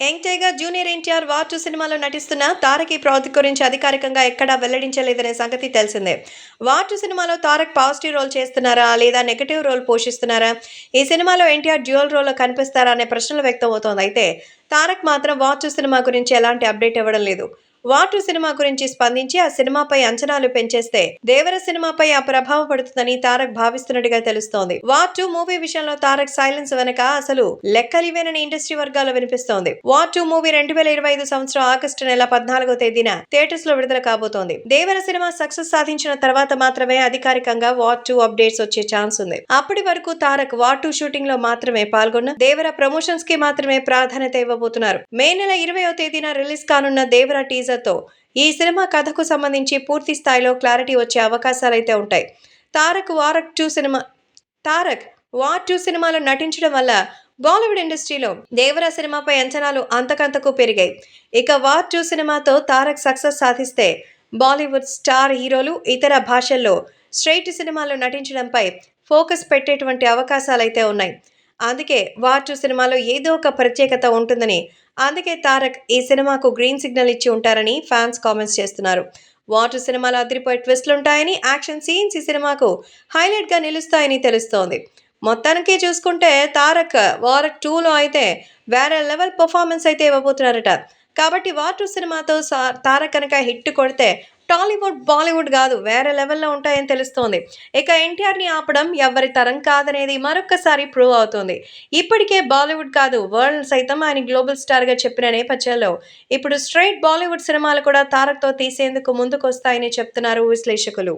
Young tiger junior NTR war 2 సినిమాలో నటిస్తున్న తారక్ ఈ ప్రాజెక్ట్ గురించి అధికారికంగా ఎక్కడా వెల్లడించలేదనే సంగతి తెలిసిందే. వార్ 2 సినిమాలో తారక్ పాజిటివ్ రోల్ చేస్తున్నారా? లేదా నెగెటివ్ రోల్ పోషిస్తున్నారా? ఈ సినిమాలో ఎన్టీఆర్ డ్యూయల్ రోల్‌లో కనిపిస్తారా? అనే ప్రశ్నలు వ్యక్తమవుతోంది. అయితే తారక్ మాత్రం వార్ 2 సినిమా గురించి ఎలాంటి అప్డేట్ ఇవ్వడం లేదు. వార్ 2 సినిమా గురించి స్పందించి ఆ సినిమాపై అంచనాలు పెంచేస్తే దేవర సినిమాపై ఆ ప్రభావం పడుతుందని తారక్ భావిస్తున్నట్టుగా తెలుస్తోంది. వార్ 2 మూవీ విషయంలో తారక్ సైలెన్స్ వెనక అసలు లెక్కలివేనని ఇండస్ట్రీ వర్గాల్లో వినిపిస్తోంది. వార్ 2 మూవీ 2025 సంవత్సరం ఆగస్టు నెల 14వ తేదీన థియేటర్స్ లో విడుదల కాబోతోంది. దేవర సినిమా సక్సెస్ సాధించిన తర్వాత మాత్రమే అధికారికంగా వార్ 2 అప్డేట్స్ వచ్చే ఛాన్స్ ఉంది. అప్పటి వరకు తారక్ వార్ 2 షూటింగ్ లో మాత్రమే పాల్గొన్న దేవర ప్రమోషన్స్ కి మాత్రమే ప్రాధాన్యత ఇవ్వబోతున్నారు. మే నెల 20వ తేదీన రిలీజ్ కానున్న దేవర టీజర్ తో ఈ సినిమా కథకు సంబంధించి పూర్తి స్థాయిలో క్లారిటీ వచ్చే అవకాశాలైతే ఉంటాయి. తారక్ వార్ 2 సినిమాలో నటించడం వల్ల బాలీవుడ్ ఇండస్ట్రీలో దేవర సినిమాపై అంచనాలు అంతకంతకు పెరిగాయి. ఇక వార్ 2 సినిమాతో తారక్ సక్సెస్ సాధిస్తే బాలీవుడ్ స్టార్ హీరోలు ఇతర భాషల్లో స్ట్రైట్ సినిమాలో నటించడంపై ఫోకస్ పెట్టేటువంటి అవకాశాలైతే ఉన్నాయి. అందుకే వార్ 2 సినిమాలో ఏదో ఒక ప్రత్యేకత ఉంటుందని, అందుకే తారక్ ఈ సినిమాకు గ్రీన్ సిగ్నల్ ఇచ్చి ఉంటారని ఫ్యాన్స్ కామెంట్స్ చేస్తున్నారు. వార్ 2 సినిమాలో అదిరిపోయే ట్విస్టులుంటాయని, యాక్షన్ సీన్స్ ఈ సినిమాకు హైలైట్‌గా నిలుస్తాయని తెలుస్తోంది. మొత్తానికి చూసుకుంటే తారక్ వార్ 2లో అయితే వేరే లెవెల్ పెర్ఫార్మెన్స్ అయితే ఇవ్వబోతున్నారట. కాబట్టి వార్ 2 సినిమాతో తారక్ కనుక హిట్ కొడితే టాలీవుడ్, బాలీవుడ్ కాదు వేరే లెవెల్‌లో ఉంటాయని తెలుస్తోంది. ఇక ఎన్టీఆర్‌ని ఆపడం ఎవ్వరి తరం కాదనేది మరొక్కసారి ప్రూవ్ అవుతోంది. ఇప్పటికే బాలీవుడ్ కాదు వరల్డ్ సైతం ఆయన గ్లోబల్ స్టార్‌గా చెప్పిన నేపథ్యంలో ఇప్పుడు స్ట్రెయిట్ బాలీవుడ్ సినిమాలు కూడా తారక్‌తో తీసేందుకు ముందుకొస్తాయని చెప్తున్నారు విశ్లేషకులు.